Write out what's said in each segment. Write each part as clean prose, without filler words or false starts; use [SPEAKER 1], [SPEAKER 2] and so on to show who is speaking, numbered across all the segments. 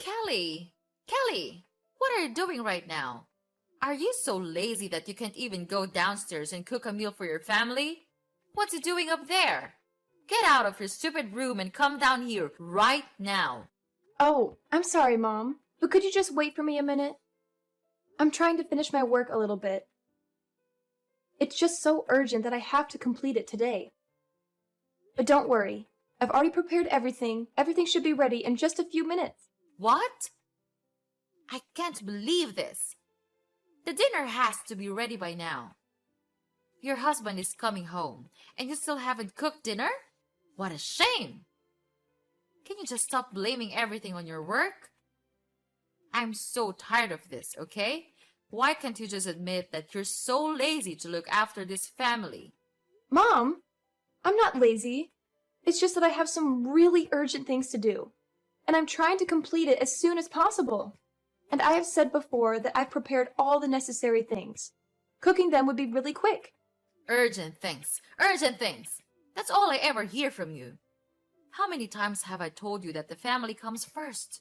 [SPEAKER 1] Kelly! Kelly! What are you doing right now? Are you so lazy that you can't even go downstairs and cook a meal for your family? What's he doing up there? Get out of your stupid room and come down here right now.
[SPEAKER 2] Oh, I'm sorry, Mom, but could you just wait for me a minute? I'm trying to finish my work a little bit. It's just so urgent that I have to complete it today. But don't worry, I've already prepared everything. Everything should be ready in just a few minutes.
[SPEAKER 1] What? I can't believe this. The dinner has to be ready by now. Your husband is coming home, and you still haven't cooked dinner? What a shame! Can you just stop blaming everything on your work? I'm so tired of this, okay? Why can't you just admit that you're so lazy to look after this family?
[SPEAKER 2] Mom, I'm not lazy. It's just that I have some really urgent things to do, and I'm trying to complete it as soon as possible. And I have said before that I've prepared all the necessary things. Cooking them would be really quick.
[SPEAKER 1] Urgent things. Urgent things. That's all I ever hear from you. How many times have I told you that the family comes first?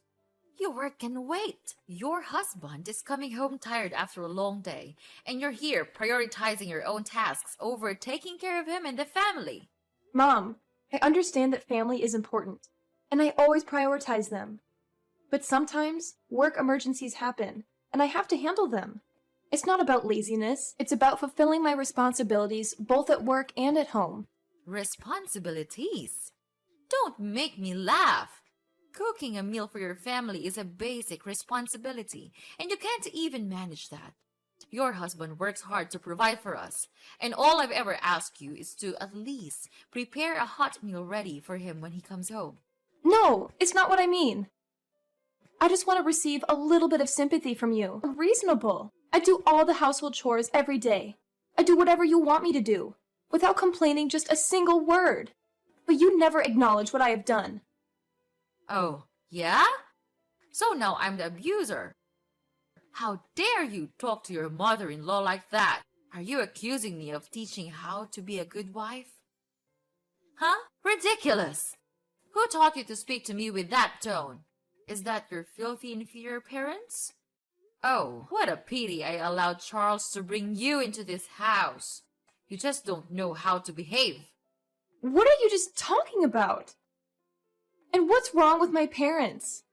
[SPEAKER 1] Your work can wait. Your husband is coming home tired after a long day, and you're here prioritizing your own tasks over taking care of him and the family.
[SPEAKER 2] Mom, I understand that family is important, and I always prioritize them. But sometimes work emergencies happen, and I have to handle them. It's not about laziness. It's about fulfilling my responsibilities both at work and at home.
[SPEAKER 1] Responsibilities? Don't make me laugh. Cooking a meal for your family is a basic responsibility, and you can't even manage that. Your husband works hard to provide for us, and all I've ever asked you is to at least prepare a hot meal ready for him when he comes home.
[SPEAKER 2] No, it's not what I mean. I just want to receive a little bit of sympathy from you. I'm reasonable. I do all the household chores every day. I do whatever you want me to do, without complaining just a single word. But you never acknowledge what I have done.
[SPEAKER 1] Oh, yeah? So now I'm the abuser. How dare you talk to your mother-in-law like that? Are you accusing me of teaching how to be a good wife? Huh? Ridiculous! Who taught you to speak to me with that tone? Is that your filthy inferior parents? Oh, what a pity I allowed Charles to bring you into this house. You just don't know how to behave.
[SPEAKER 2] What are you just talking about? And what's wrong with my parents?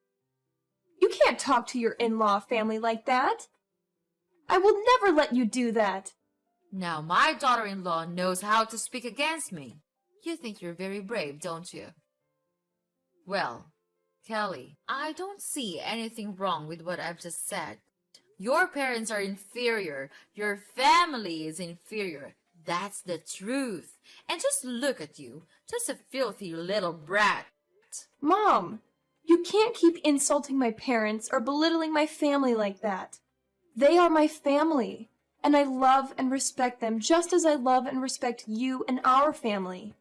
[SPEAKER 2] You can't talk to your in-law family like that. I will never let you do that.
[SPEAKER 1] Now my daughter-in-law knows how to speak against me. You think you're very brave, don't you? Well, Kelly, I don't see anything wrong with what I've just said. Your parents are inferior. Your family is inferior. That's the truth. And just look at you. Just a filthy little brat.
[SPEAKER 2] Mom, you can't keep insulting my parents or belittling my family like that. They are my family, and I love and respect them just as I love and respect you and our family.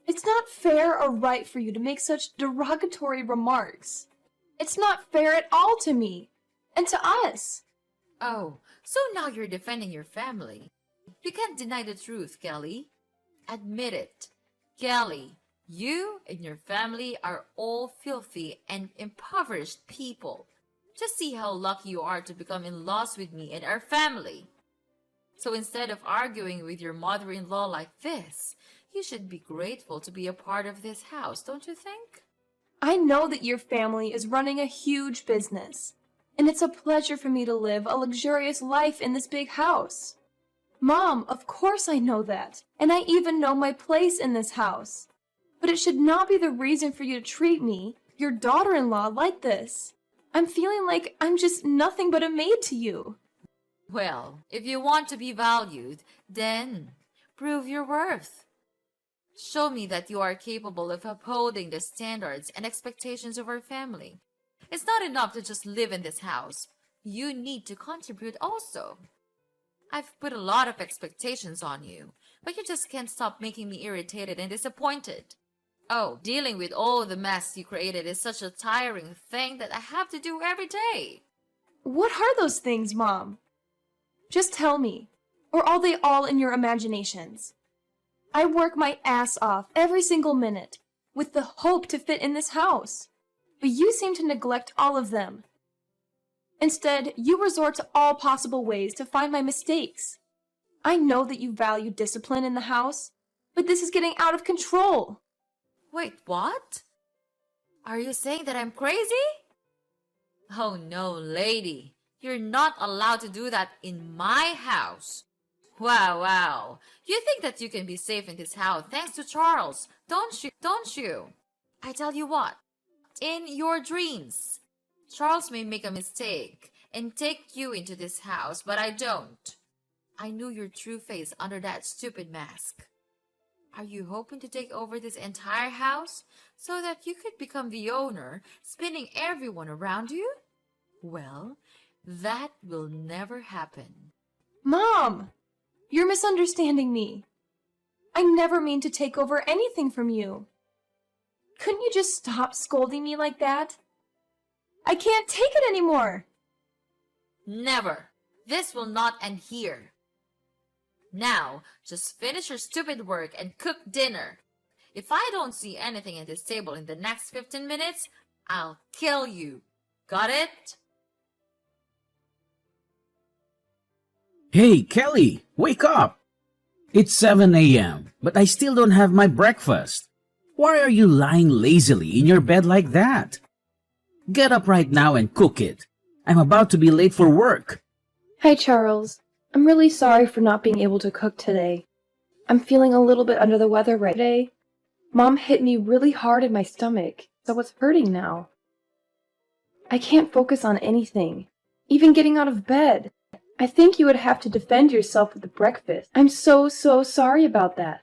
[SPEAKER 2] It's not fair or right for you to make such derogatory remarks. It's not fair at all to me, and to us.
[SPEAKER 1] Oh, so now you're defending your family. You can't deny the truth, Kelly. Admit it. Kelly, you and your family are all filthy and impoverished people. Just see how lucky you are to become in-laws with me and our family. So instead of arguing with your mother-in-law like this, you should be grateful to be a part of this house, don't you think?
[SPEAKER 2] I know that your family is running a huge business, and it's a pleasure for me to live a luxurious life in this big house. Mom, of course I know that, and I even know my place in this house. But it should not be the reason for you to treat me, your daughter-in-law, like this. I'm feeling like I'm just nothing but a maid to you.
[SPEAKER 1] Well, if you want to be valued, then prove your worth. Show me that you are capable of upholding the standards and expectations of our family. It's not enough to just live in this house. You need to contribute also. I've put a lot of expectations on you, but you just can't stop making me irritated and disappointed. Oh, dealing with all the mess you created is such a tiring thing that I have to do every day.
[SPEAKER 2] What are those things, Mom? Just tell me, or are they all in your imaginations? I work my ass off every single minute, with the hope to fit in this house. but you seem to neglect all of them. Instead, you resort to all possible ways to find my mistakes. I know that you value discipline in the house, but this is getting out of control.
[SPEAKER 1] Wait, what? Are you saying that I'm crazy? Oh no, lady. You're not allowed to do that in my house. Wow. You think that you can be safe in this house thanks to Charles, don't you? Don't you? I tell you what, in your dreams, Charles may make a mistake and take you into this house, but I don't. I knew your true face under that stupid mask. Are you hoping to take over this entire house so that you could become the owner, spinning everyone around you? Well, that will never happen.
[SPEAKER 2] Mom! You're misunderstanding me. I never mean to take over anything from you. Couldn't you just stop scolding me like that? I can't take it anymore.
[SPEAKER 1] Never. This will not end here. Now, just finish your stupid work and cook dinner. If I don't see anything at this table in the next 15 minutes, I'll kill you. Got it?
[SPEAKER 3] Hey, Kelly, wake up! It's 7 a.m., but I still don't have my breakfast. Why are you lying lazily in your bed like that? Get up right now and cook it. I'm about to be late for work.
[SPEAKER 2] Hi, Charles. I'm really sorry for not being able to cook today. I'm feeling a little bit under the weather right today. Mom hit me really hard in my stomach, so it's hurting now. I can't focus on anything, even getting out of bed. I think you would have to defend yourself with the breakfast. I'm so sorry about that.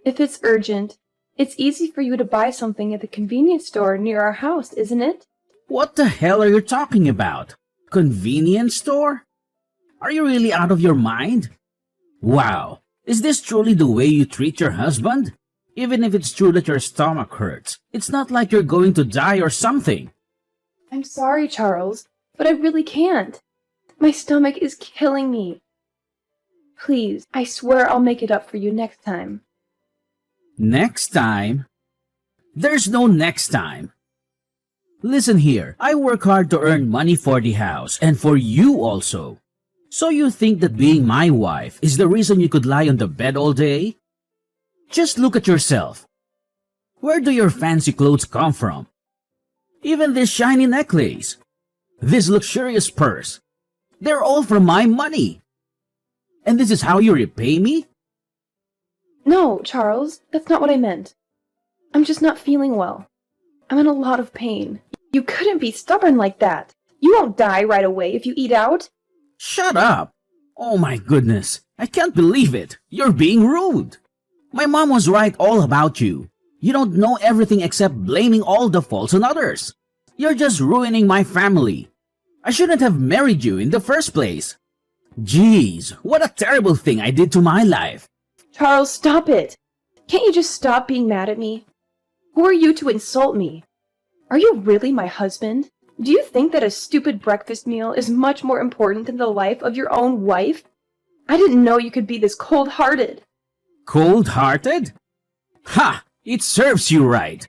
[SPEAKER 2] If it's urgent, it's easy for you to buy something at the convenience store near our house, isn't it?
[SPEAKER 3] What the hell are you talking about? Convenience store? Are you really out of your mind? Wow, is this truly the way you treat your husband? Even if it's true that your stomach hurts, it's not like you're going to die or something.
[SPEAKER 2] I'm sorry, Charles, but I really can't. My stomach is killing me. Please, I swear I'll make it up for you next time.
[SPEAKER 3] Next time? There's no next time. Listen here, I work hard to earn money for the house and for you also. So you think that being my wife is the reason you could lie on the bed all day? Just look at yourself. Where do your fancy clothes come from? Even this shiny necklace, this luxurious purse, they're all from my money. And this is how you repay me?
[SPEAKER 2] No, Charles, that's not what I meant. I'm just not feeling well. I'm in a lot of pain. You couldn't be stubborn like that. You won't die right away if you eat out.
[SPEAKER 3] Shut up! Oh my goodness, I can't believe it. You're being rude. My mom was right all about you. You don't know everything except blaming all the faults on others. You're just ruining my family. I shouldn't have married you in the first place. Jeez, what a terrible thing I did to my life.
[SPEAKER 2] Charles, stop it. Can't you just stop being mad at me? Who are you to insult me? Are you really my husband? Do you think that a stupid breakfast meal is much more important than the life of your own wife? I didn't know you could be this cold-hearted.
[SPEAKER 3] Cold-hearted? Ha! It serves you right.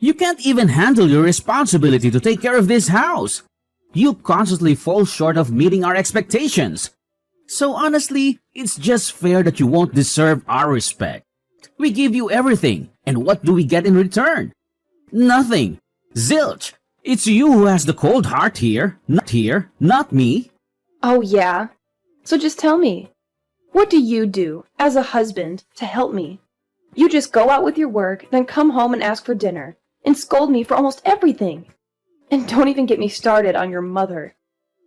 [SPEAKER 3] You can't even handle your responsibility to take care of this house. You constantly fall short of meeting our expectations. So honestly, it's just fair that you won't deserve our respect. We give you everything, and what do we get in return? Nothing. Zilch. It's you who has the cold heart here, not me.
[SPEAKER 2] Oh yeah? So just tell me, what do you do, as a husband, to help me? You just go out with your work, then come home and ask for dinner, and scold me for almost everything. And don't even get me started on your mother.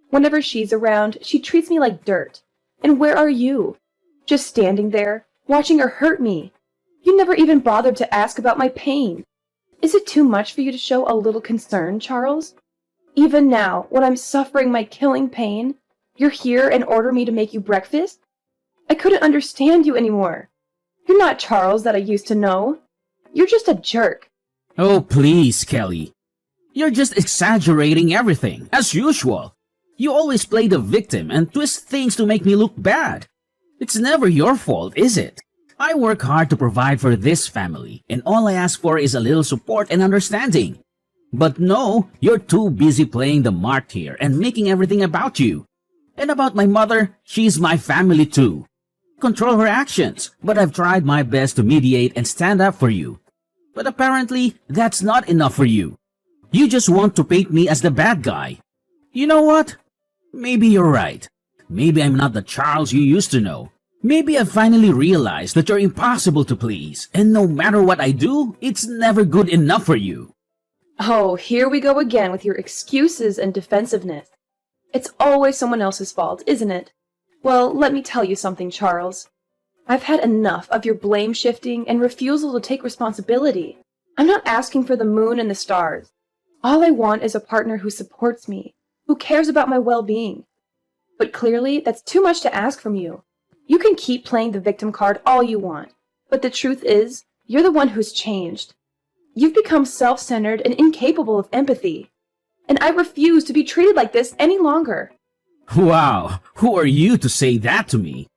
[SPEAKER 2] Whenever she's around, she treats me like dirt. And where are you? Just standing there, watching her hurt me. You never even bothered to ask about my pain. Is it too much for you to show a little concern, Charles? Even now, when I'm suffering my killing pain, you're here and order me to make you breakfast? I couldn't understand you anymore. You're not Charles that I used to know. You're just a jerk.
[SPEAKER 3] Oh, please, Kelly. You're just exaggerating everything, as usual. You always play the victim and twist things to make me look bad. It's never your fault, is it? I work hard to provide for this family, and all I ask for is a little support and understanding. But no, you're too busy playing the martyr and making everything about you. And about my mother, she's my family too. Control her actions, but I've tried my best to mediate and stand up for you. But apparently, that's not enough for you. You just want to paint me as the bad guy. You know what? Maybe you're right. Maybe I'm not the Charles you used to know. Maybe I've finally realized that you're impossible to please, and no matter what I do, it's never good enough for you.
[SPEAKER 2] Oh, here we go again with your excuses and defensiveness. It's always someone else's fault, isn't it? Well, let me tell you something, Charles. I've had enough of your blame shifting and refusal to take responsibility. I'm not asking for the moon and the stars. All I want is a partner who supports me, who cares about my well-being. But clearly, that's too much to ask from you. You can keep playing the victim card all you want, but the truth is, you're the one who's changed. You've become self-centered and incapable of empathy. And I refuse to be treated like this any longer.
[SPEAKER 3] Wow, who are you to say that to me?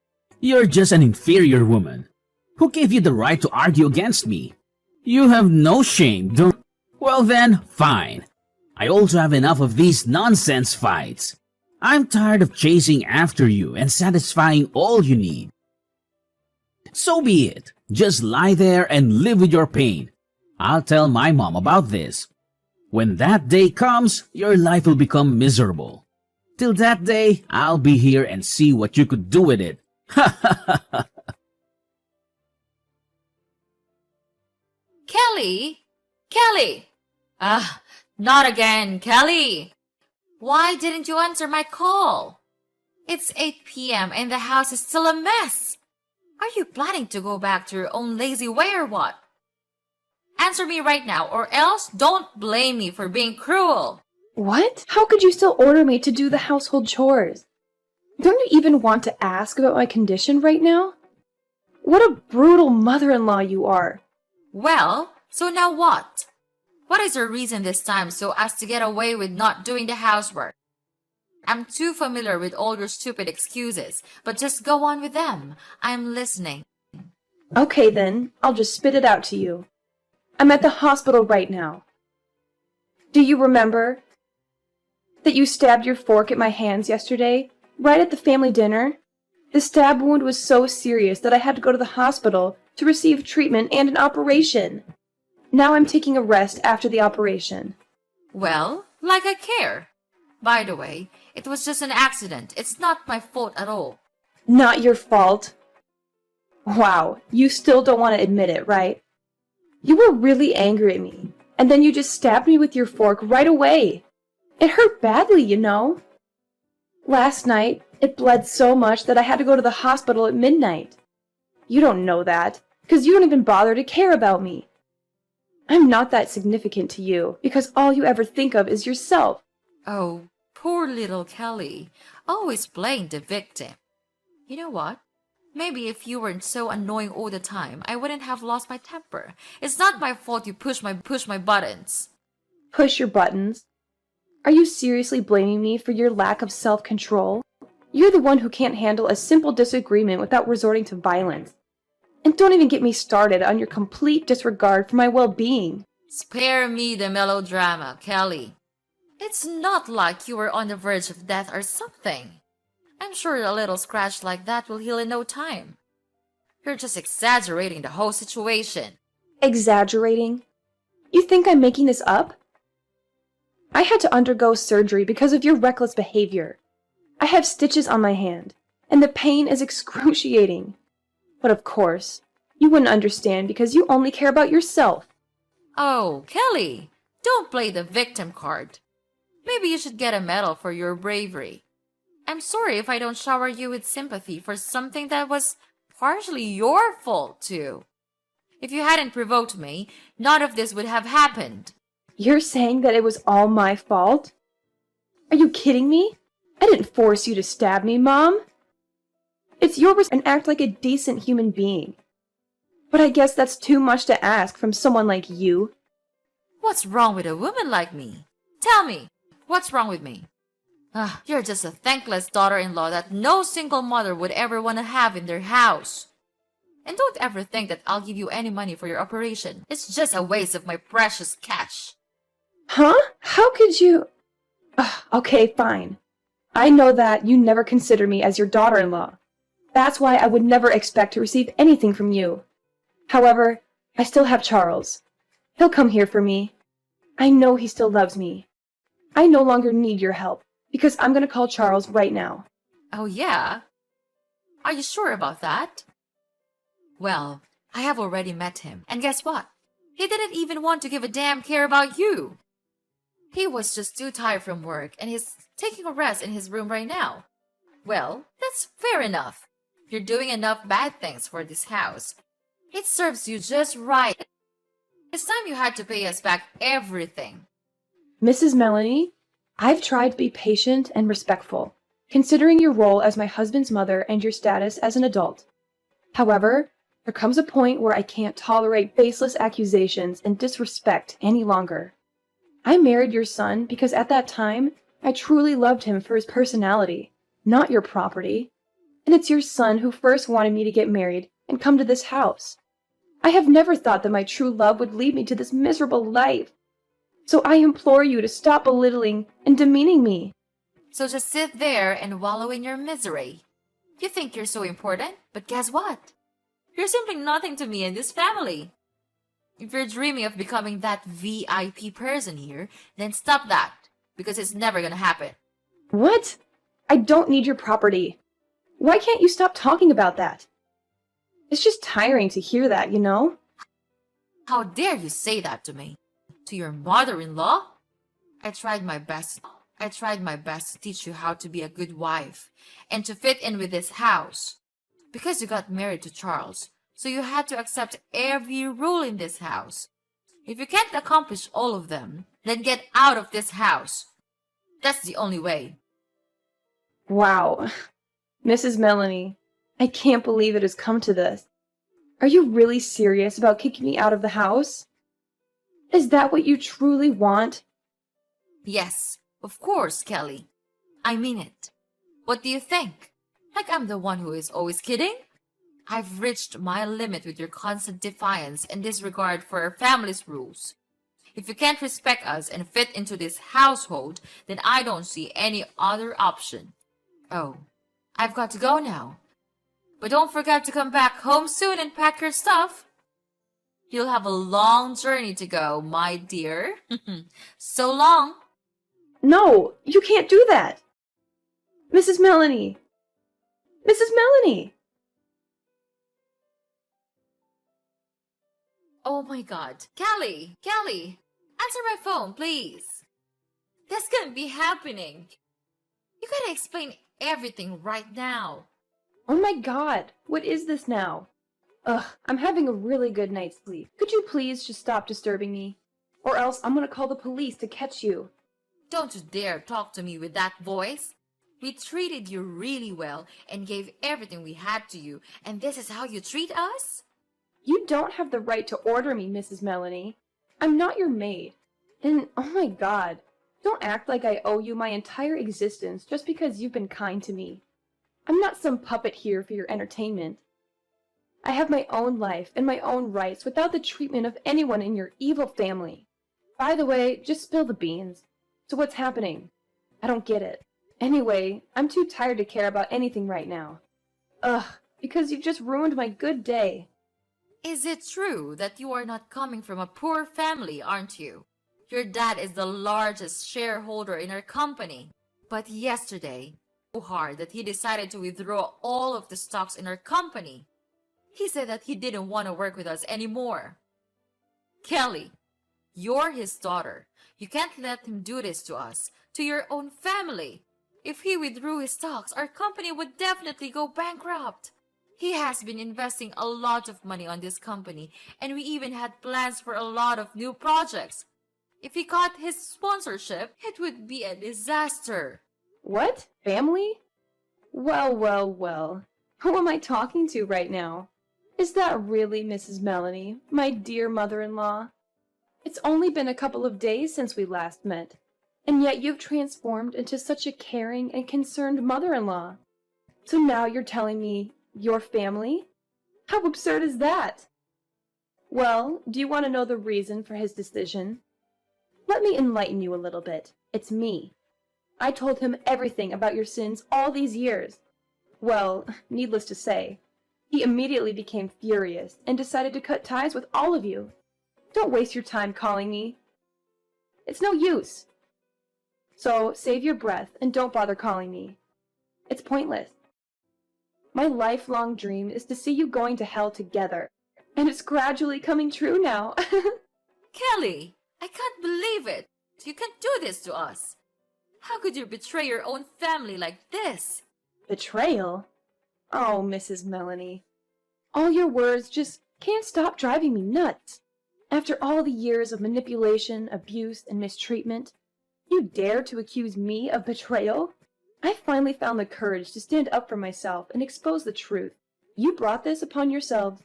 [SPEAKER 3] You're just an inferior woman. Who gave you the right to argue against me? You have no shame, don't... Well then, fine. I also have enough of these nonsense fights. I'm tired of chasing after you and satisfying all you need. So be it. Just lie there and live with your pain. I'll tell my mom about this. When that day comes, your life will become miserable. Till that day, I'll be here and see what you could do with it.
[SPEAKER 1] Kelly? Kelly! Not again, Kelly! Why didn't you answer my call? It's 8 p.m. and the house is still a mess. Are you planning to go back to your own lazy way or what? Answer me right now, or else don't blame me for being cruel.
[SPEAKER 2] What? How could you still order me to do the household chores? Don't you even want to ask about my condition right now? What a brutal mother-in-law you are.
[SPEAKER 1] Well, so now what? What is your reason this time so as to get away with not doing the housework? I'm too familiar with all your stupid excuses, but just go on with them. I'm listening.
[SPEAKER 2] Okay then, I'll just spit it out to you. I'm at the hospital right now. Do you remember that you stabbed your fork at my hands yesterday, right at the family dinner? The stab wound was so serious that I had to go to the hospital to receive treatment and an operation. Now I'm taking a rest after the operation.
[SPEAKER 1] Well, like I care. By the way, it was just an accident. It's not my fault at all.
[SPEAKER 2] Not your fault. Wow, you still don't want to admit it, right? You were really angry at me, and then you just stabbed me with your fork right away. It hurt badly, you know. Last night, it bled so much that I had to go to the hospital at midnight. You don't know that, because you don't even bother to care about me. I'm not that significant to you, because all you ever think of is yourself.
[SPEAKER 1] Oh, poor little Kelly. Always playing the victim. You know what? Maybe if you weren't so annoying all the time, I wouldn't have lost my temper. It's not my fault you push my buttons.
[SPEAKER 2] Push your buttons? Are you seriously blaming me for your lack of self-control? You're the one who can't handle a simple disagreement without resorting to violence. And don't even get me started on your complete disregard for my well-being.
[SPEAKER 1] Spare me the melodrama, Kelly. It's not like you were on the verge of death or something. I'm sure a little scratch like that will heal in no time. You're just exaggerating the whole situation.
[SPEAKER 2] Exaggerating? You think I'm making this up? I had to undergo surgery because of your reckless behavior. I have stitches on my hand, and the pain is excruciating. But of course, you wouldn't understand because you only care about yourself.
[SPEAKER 1] Oh, Kelly, don't play the victim card. Maybe you should get a medal for your bravery. I'm sorry if I don't shower you with sympathy for something that was partially your fault, too. If you hadn't provoked me, none of this would have happened.
[SPEAKER 2] You're saying that it was all my fault? Are you kidding me? I didn't force you to stab me, Mom. It's your and act like a decent human being. But I guess that's too much to ask from someone like you.
[SPEAKER 1] What's wrong with a woman like me? Tell me, what's wrong with me? You're just a thankless daughter-in-law that no single mother would ever want to have in their house. And don't ever think that I'll give you any money for your operation. It's just a waste of my precious cash.
[SPEAKER 2] Huh? How could you? Ugh, okay, fine. I know that you never consider me as your daughter-in-law. That's why I would never expect to receive anything from you. However, I still have Charles. He'll come here for me. I know he still loves me. I no longer need your help, because I'm gonna call Charles right now.
[SPEAKER 1] Oh, yeah? Are you sure about that? Well, I have already met him, and guess what? He didn't even want to give a damn care about you. He was just too tired from work, and he's taking a rest in his room right now. Well, that's fair enough. You're doing enough bad things for this house. It serves you just right. It's time you had to pay us back everything.
[SPEAKER 2] Mrs. Melanie, I've tried to be patient and respectful, considering your role as my husband's mother and your status as an adult. However, there comes a point where I can't tolerate baseless accusations and disrespect any longer. I married your son because at that time, I truly loved him for his personality, not your property. And it's your son who first wanted me to get married and come to this house. I have never thought that my true love would lead me to this miserable life. So I implore you to stop belittling and demeaning me.
[SPEAKER 1] So just sit there and wallow in your misery. You think you're so important, but guess what? You're simply nothing to me and this family. If you're dreaming of becoming that VIP person here, then stop that, because it's never gonna happen.
[SPEAKER 2] What? I don't need your property. Why can't you stop talking about that? It's just tiring to hear that, you know?
[SPEAKER 1] How dare you say that to me? To your mother-in-law? I tried my best to teach you how to be a good wife and to fit in with this house. Because you got married to Charles, so you had to accept every rule in this house. If you can't accomplish all of them, then get out of this house. That's the only way.
[SPEAKER 2] Wow. Mrs. Melanie, I can't believe it has come to this. Are you really serious about kicking me out of the house? Is that what you truly want?
[SPEAKER 1] Yes, of course, Kelly. I mean it. What do you think? Like I'm the one who is always kidding? I've reached my limit with your constant defiance and disregard for our family's rules. If you can't respect us and fit into this household, then I don't see any other option. Oh, I've got to go now. But don't forget to come back home soon and pack your stuff. You'll have a long journey to go, my dear. So long.
[SPEAKER 2] No, you can't do that. Mrs. Melanie. Mrs. Melanie.
[SPEAKER 1] Oh my God. Kelly, answer my phone, please. This can't be happening. You gotta explain everything right now.
[SPEAKER 2] Oh my God, what is this now? Ugh, I'm having a really good night's sleep. Could you please just stop disturbing me? Or else I'm gonna call the police to catch you.
[SPEAKER 1] Don't you dare talk to me with that voice. We treated you really well and gave everything we had to you, and this is how you treat us?
[SPEAKER 2] You don't have the right to order me, Mrs. Melanie. I'm not your maid. And, oh my God, don't act like I owe you my entire existence just because you've been kind to me. I'm not some puppet here for your entertainment. I have my own life and my own rights without the treatment of anyone in your evil family. By the way, just spill the beans. So what's happening? I don't get it. Anyway, I'm too tired to care about anything right now. Ugh, because you've just ruined my good day.
[SPEAKER 1] Is it true that you are not coming from a poor family, aren't you? Your dad is the largest shareholder in our company. But yesterday, so hard that he decided to withdraw all of the stocks in our company. He said that he didn't want to work with us anymore. Kelly, you're his daughter. You can't let him do this to us, to your own family. If he withdrew his stocks, our company would definitely go bankrupt. He has been investing a lot of money on this company, and we even had plans for a lot of new projects. If he got his sponsorship, it would be a disaster.
[SPEAKER 2] What? Family? Well, well, well. Who am I talking to right now? Is that really Mrs. Melanie, my dear mother-in-law? It's only been a couple of days since we last met, and yet you've transformed into such a caring and concerned mother-in-law. So now you're telling me your family? How absurd is that? Well, do you want to know the reason for his decision? Let Let me enlighten you a little bit. It's me. I told him everything about your sins all these years. Well, needless to say, he immediately became furious and decided to cut ties with all of you. Don't waste your time calling me. It's no use. So save your breath and don't bother calling me. It's pointless. My lifelong dream is to see you going to hell together, and it's gradually coming true now.
[SPEAKER 1] Kelly, I can't believe it. You can't do this to us. How could you betray your own family like this?
[SPEAKER 2] Betrayal? Oh, Mrs. Melanie. All your words just can't stop driving me nuts. After all the years of manipulation, abuse, and mistreatment, you dare to accuse me of betrayal? I finally found the courage to stand up for myself and expose the truth. You brought this upon yourselves.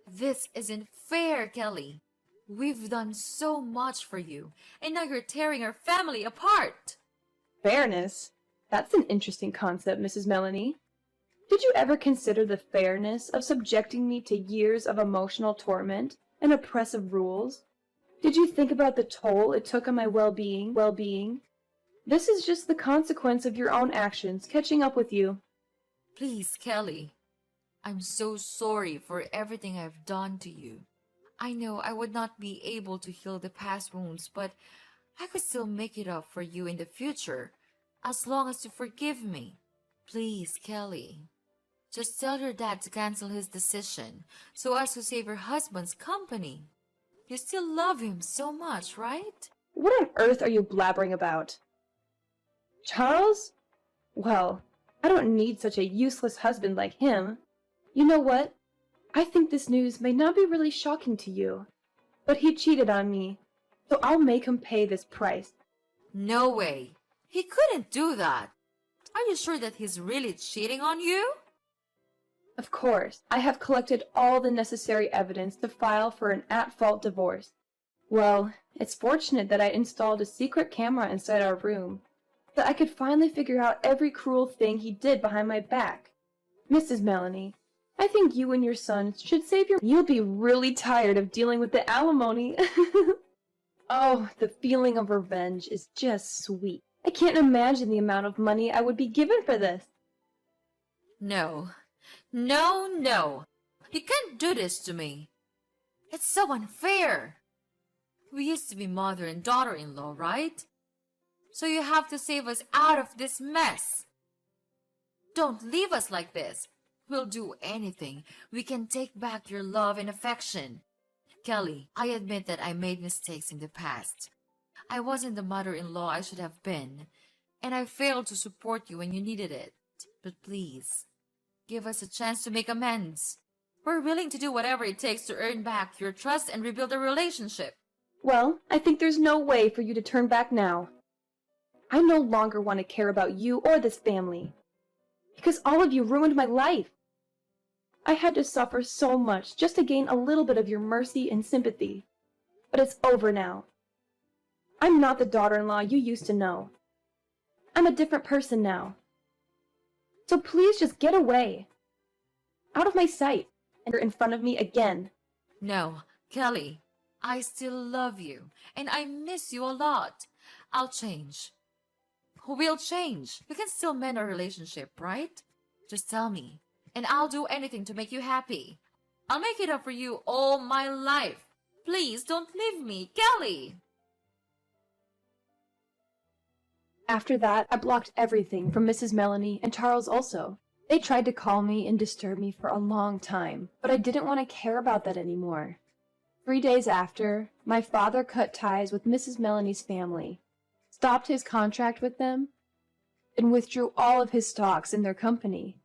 [SPEAKER 1] This isn't fair, Kelly. We've done so much for you, and now you're tearing our family apart.
[SPEAKER 2] Fairness? That's an interesting concept, Mrs. Melanie. Did you ever consider the fairness of subjecting me to years of emotional torment and oppressive rules? Did you think about the toll it took on my well-being? This is just the consequence of your own actions catching up with you.
[SPEAKER 1] Please, Kelly. I'm so sorry for everything I've done to you. I know I would not be able to heal the past wounds, but I could still make it up for you in the future, as long as you forgive me. Please, Kelly. Just tell your dad to cancel his decision, so as to save your husband's company. You still love him so much, right?
[SPEAKER 2] What on earth are you blabbering about? Charles? Well, I don't need such a useless husband like him. You know what? I think this news may not be really shocking to you, but he cheated on me, so I'll make him pay this price.
[SPEAKER 1] No way. He couldn't do that. Are you sure that he's really cheating on you?
[SPEAKER 2] Of course, I have collected all the necessary evidence to file for an at-fault divorce. Well, it's fortunate that I installed a secret camera inside our room, that I could finally figure out every cruel thing he did behind my back. Mrs. Melanie, I think you and your son should save your... You'll be really tired of dealing with the alimony. Oh, the feeling of revenge is just sweet. I can't imagine the amount of money I would be given for this.
[SPEAKER 1] No. No, no. You can't do this to me. It's so unfair. We used to be mother and daughter-in-law, right? So you have to save us out of this mess. Don't leave us like this. We'll do anything. We can take back your love and affection. Kelly, I admit that I made mistakes in the past. I wasn't the mother-in-law I should have been, and I failed to support you when you needed it. But please, give us a chance to make amends. We're willing to do whatever it takes to earn back your trust and rebuild a relationship.
[SPEAKER 2] Well, I think there's no way for you to turn back now. I no longer want to care about you or this family, because all of you ruined my life. I had to suffer so much just to gain a little bit of your mercy and sympathy. But it's over now. I'm not the daughter-in-law you used to know. I'm a different person now. So please just get away. Out of my sight, and you're in front of me again.
[SPEAKER 1] No, Kelly, I still love you, and I miss you a lot. I'll change. We'll change. We can still mend our relationship, right? Just tell me, and I'll do anything to make you happy. I'll make it up for you all my life. Please don't leave me, Kelly.
[SPEAKER 2] After that, I blocked everything from Mrs. Melanie and Charles also. They tried to call me and disturb me for a long time, but I didn't want to care about that anymore. 3 days after, my father cut ties with Mrs. Melanie's family, stopped his contract with them, and withdrew all of his stocks in their company.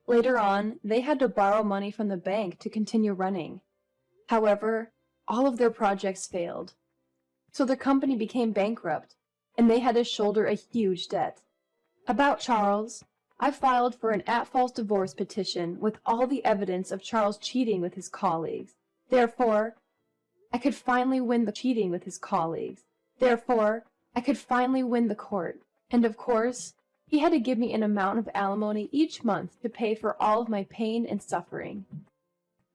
[SPEAKER 2] Later on, they had to borrow money from the bank to continue running. However, all of their projects failed, so their company became bankrupt, and they had to shoulder a huge debt. About Charles, I filed for an at-fault divorce petition with all the evidence of Charles cheating with his colleagues. Therefore, I could finally win the cheating with his colleagues. Therefore, I could finally win the court. And of course, he had to give me an amount of alimony each month to pay for all of my pain and suffering.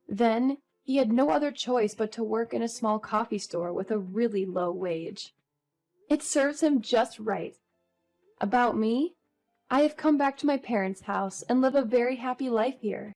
[SPEAKER 2] Then, he had no other choice but to work in a small coffee store with a really low wage. It serves him just right. About me, I have come back to my parents' house and live a very happy life here.